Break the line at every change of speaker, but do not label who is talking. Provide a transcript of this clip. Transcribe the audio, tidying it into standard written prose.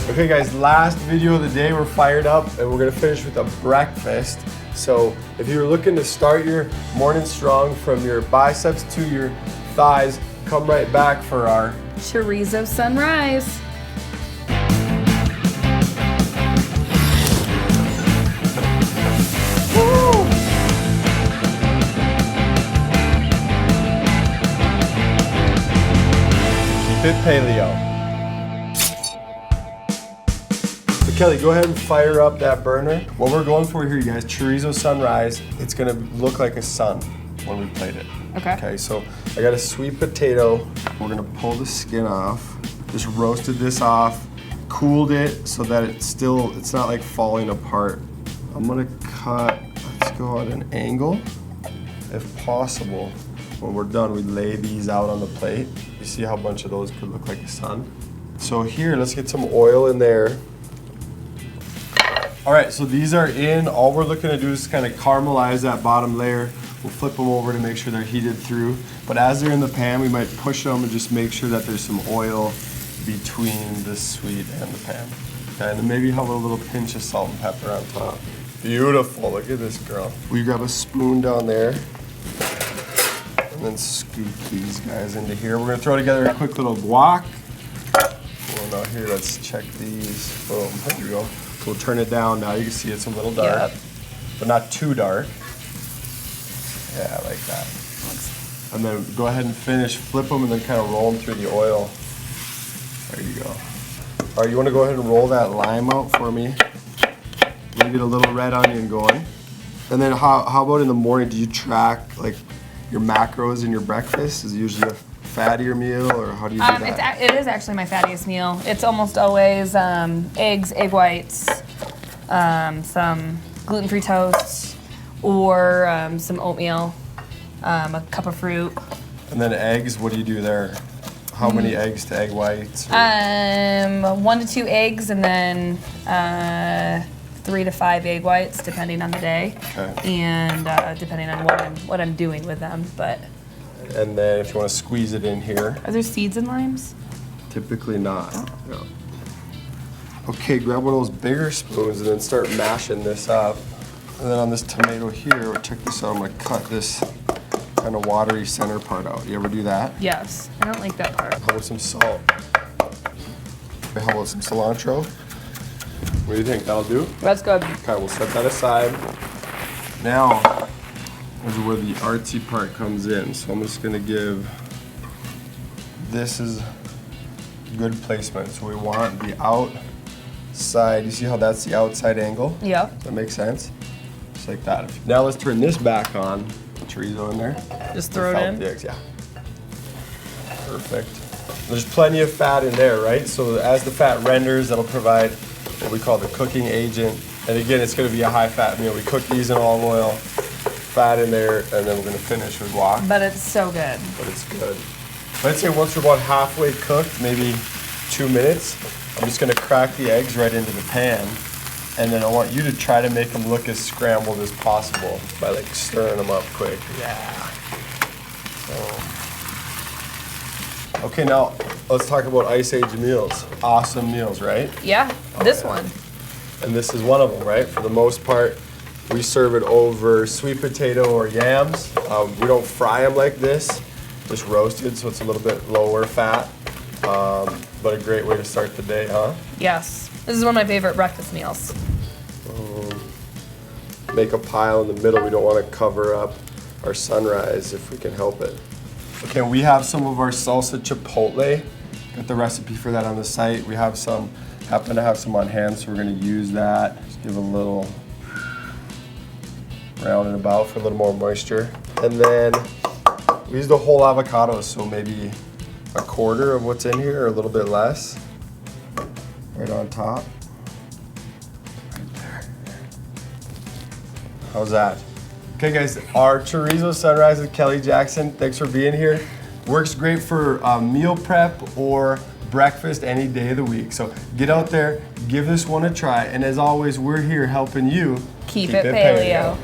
Okay guys, last video of the day, we're fired up and we're gonna finish with a breakfast. So if you're looking to start your morning strong from your biceps to your thighs, come right back for our
Chorizo Sunrise.
Keep it Paleo. So Kelly, go ahead and fire up that burner. What we're going for here, you guys, Chorizo Sunrise. It's gonna look like a sun when we plate it.
Okay.
Okay, so I got a sweet potato. We're gonna pull the skin off. Just roasted this off, cooled it so that it's not like falling apart. I'm gonna cut, let's go at an angle. If possible, when we're done, we lay these out on the plate. You see how a bunch of those could look like a sun? So here, let's get some oil in there. All right, so these are in. All we're looking to do is kind of caramelize that bottom layer. We'll flip them over to make sure they're heated through. But as they're in the pan, we might push them and just make sure that there's some oil between the sweet and the pan. Okay, and then maybe have a little pinch of salt and pepper on top. Beautiful, look at this girl. We grab a spoon down there and then scoop these guys into here. We're gonna throw together a quick little guac. Well, now here, let's check these. Boom, there we go. We'll turn it down now. You can see it's a little dark, but not too dark. Yeah, like that. And then go ahead and finish, flip them, and then kind of roll them through the oil. There you go. All right, you want to go ahead and roll that lime out for me? Maybe get a little red onion going. And then how about in the morning, do you track like your macros in your breakfast? Is it usually a fattier meal, or how do you do that?
It is actually my fattiest meal. It's almost always eggs, egg whites, some gluten-free toast, or some oatmeal, a cup of fruit.
And then eggs, what do you do there? How many eggs to egg whites?
1 to 2 eggs, and then 3 to 5 egg whites, depending on the day, and depending on what I'm doing with them. But.
And then if you want to squeeze it in here.
Are there seeds in limes?
Typically not. No. Okay, grab one of those bigger spoons and then start mashing this up. And then on this tomato here, check this out, I'm gonna cut this kind of watery center part out. You ever do that?
Yes, I don't like that part.
How about some salt? How about some cilantro? What do you think, that'll do?
That's good.
Okay, we'll set that aside. Now, this is where the artsy part comes in. So I'm just gonna give, this is good placement. So we want the outside, you see how that's the outside angle?
Yeah.
Does that make sense? Just like that. Now let's turn this back on. Chorizo in there.
Just throw it in?
The eggs, yeah. Perfect. There's plenty of fat in there, right? So as the fat renders, that'll provide what we call the cooking agent. And again, it's gonna be a high fat meal. We cook these in olive oil, fat in there, and then we're gonna finish with guac.
But it's so good.
But it's good. I'd say once we're about halfway cooked, maybe 2 minutes, I'm just gonna crack the eggs right into the pan. And then I want you to try to make them look as scrambled as possible by like stirring them up quick. Yeah. So. Okay, now let's talk about Ice Age meals. Awesome meals, right?
Yeah, this one.
And this is one of them, right? For the most part, we serve it over sweet potato or yams. We don't fry them like this, just roasted, so it's a little bit lower fat. But a great way to start the day, huh?
Yes. This is one of my favorite breakfast meals.
Make a pile in the middle. We don't want to cover up our sunrise if we can help it. Okay, we have some of our salsa chipotle. Got the recipe for that on the site. We have some, happen to have some on hand, so we're going to use that. Just give a little round and about for a little more moisture. And then we use the whole avocados, so maybe a quarter of what's in here or a little bit less. Right on top. Right there. How's that? Okay guys, our Chorizo Sunrise with Kelly Jackson. Thanks for being here. Works great for meal prep or breakfast any day of the week. So get out there, give this one a try, and as always, we're here helping you
Keep it paleo.